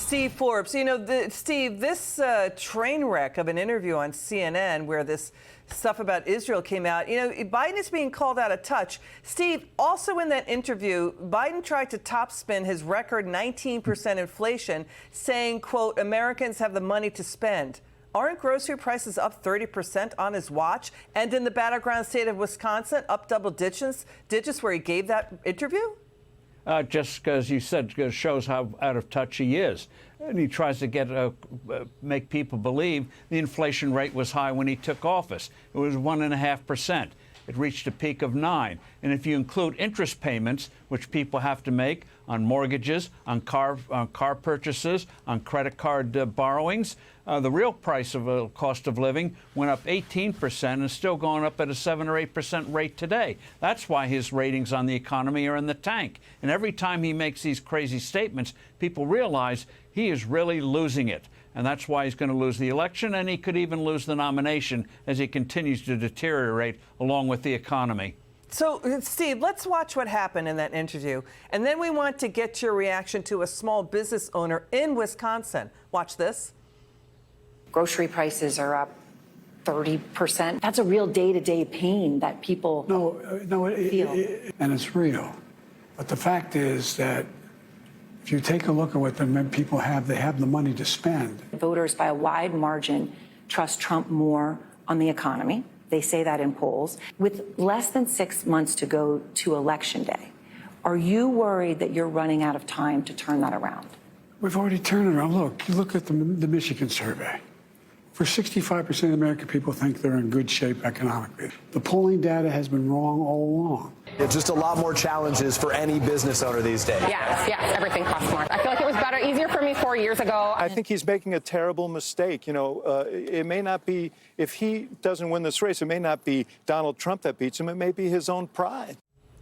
Steve Forbes. You know, Steve, this train wreck of an interview on CNN where this stuff about Israel came out, you know, Biden is being called out of touch. Steve, also in that interview, Biden tried to topspin his record 19% inflation, saying, quote, Americans have the money to spend. Aren't grocery prices up 30% on his watch? And in the battleground state of Wisconsin, up double digits where he gave that interview? Just because you said shows how out of touch he is. And he tries to make people believe the inflation rate was high when he took office. It was 1.5%. It reached a peak of 9%. And if you include interest payments, which people have to make on mortgages, on car purchases, on credit card borrowings, the real price of cost of living went up 18% and is still going up at a 7 or 8% rate today. That's why his ratings on the economy are in the tank. And every time he makes these crazy statements, people realize he is really losing it. And that's why he's going to lose the election, and he could even lose the nomination as he continues to deteriorate along with the economy. So, Steve, let's watch what happened in that interview. And then we want to get your reaction to a small business owner in Wisconsin. Watch this. Grocery prices are up 30%. That's a real day-to-day pain that people feel. And it's real. But the fact is that if you take a look at what the people have, they have the money to spend. Voters, by a wide margin, trust Trump more on the economy. They say that in polls. With less than 6 months to go to Election Day, are you worried that you're running out of time to turn that around? We've already turned it around. Look, you look at the Michigan survey. For 65% of American people think they're in good shape economically. The polling data has been wrong all along. It's just a lot more challenges for any business owner these days. Yes, everything costs more. I feel like it was better, easier for me 4 years ago. I think he's making a terrible mistake. You know, it may not be, if he doesn't win this race, it may not be Donald Trump that beats him. It may be his own pride.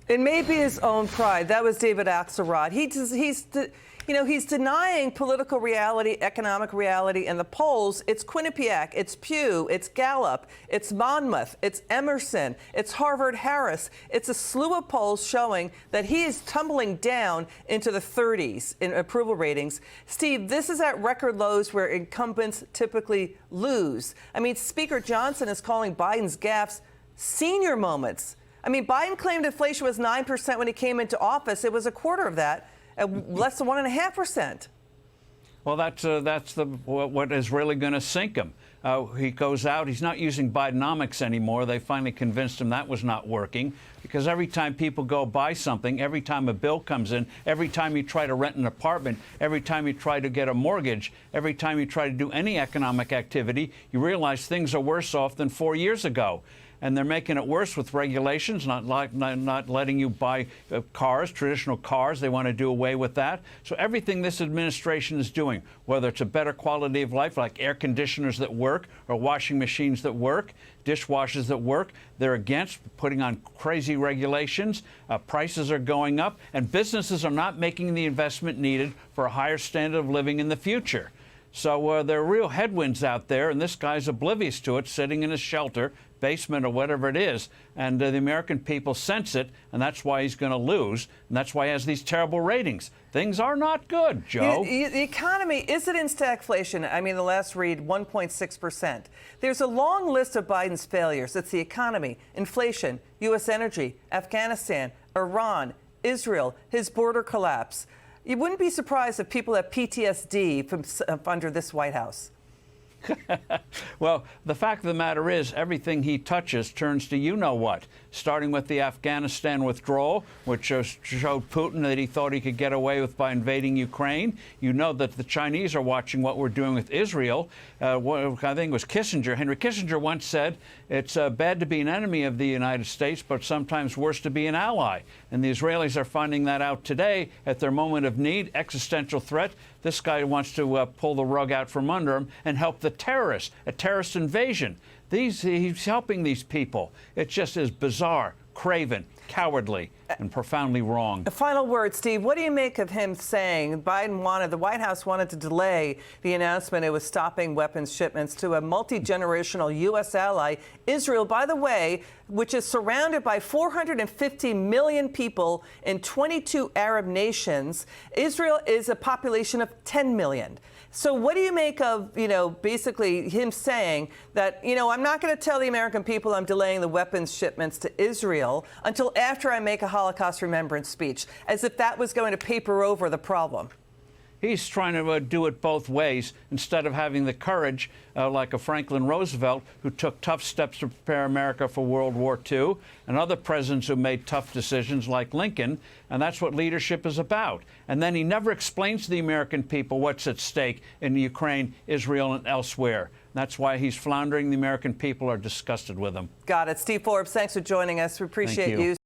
It may be his own pride. That was David Axelrod. He's denying political reality, economic reality, and the polls. It's Quinnipiac, it's Pew, it's Gallup, it's Monmouth, it's Emerson, it's Harvard-Harris. It's a slew of polls showing that he is tumbling down into the 30s in approval ratings. Steve, this is at record lows where incumbents typically lose. I mean, Speaker Johnson is calling Biden's gaffes senior moments. I mean, Biden claimed inflation was 9% when he came into office. It was a quarter of that. Less than 1.5%. Well, that's what is really going to sink him. He goes out. He's not using Bidenomics anymore. They finally convinced him that was not working, because every time people go buy something, every time a bill comes in, every time you try to rent an apartment, every time you try to get a mortgage, every time you try to do any economic activity, you realize things are worse off than 4 years ago. And they're making it worse with regulations, not letting you buy cars, traditional cars. They want to do away with that. So everything this administration is doing, whether it's a better quality of life, like air conditioners that work or washing machines that work, dishwashers that work, they're against putting on crazy regulations. Prices are going up, and businesses are not making the investment needed for a higher standard of living in the future. So there are real headwinds out there, and this guy's oblivious to it, sitting in his shelter, basement, or whatever it is. And the American people sense it, and that's why he's going to lose, and that's why he has these terrible ratings. Things are not good, Joe. The economy, is it in stagflation? I mean, the last read, 1.6%. There's a long list of Biden's failures. It's the economy, inflation, U.S. energy, Afghanistan, Iran, Israel, his border collapse. You wouldn't be surprised if people have PTSD from under this White House. Well, the fact of the matter is everything he touches turns to you-know-what, starting with the Afghanistan withdrawal, which showed Putin that he thought he could get away with by invading Ukraine. You know that the Chinese are watching what we're doing with Israel. I think it was Kissinger. Henry Kissinger once said, it's bad to be an enemy of the United States, but sometimes worse to be an ally. And the Israelis are finding that out today at their moment of need, existential threat. This guy wants to pull the rug out from under him and help the terrorists, a terrorist invasion. He's helping these people. It just is bizarre, craven. cowardly and profoundly wrong. A final word, Steve. What do you make of him saying the White House wanted to delay the announcement it was stopping weapons shipments to a multi-generational U.S. ally, Israel, by the way, which is surrounded by 450 million people in 22 Arab nations. Israel is a population of 10 million. So what do you make of, basically him saying that, I'm not going to tell the American people I'm delaying the weapons shipments to Israel until after I make a Holocaust remembrance speech, as if that was going to paper over the problem? He's trying to do it both ways instead of having the courage, like a Franklin Roosevelt, who took tough steps to prepare America for World War II, and other presidents who made tough decisions like Lincoln. And that's what leadership is about. And then he never explains to the American people what's at stake in Ukraine, Israel, and elsewhere. That's why he's floundering. The American people are disgusted with him. Got it. Steve Forbes, thanks for joining us. We appreciate you.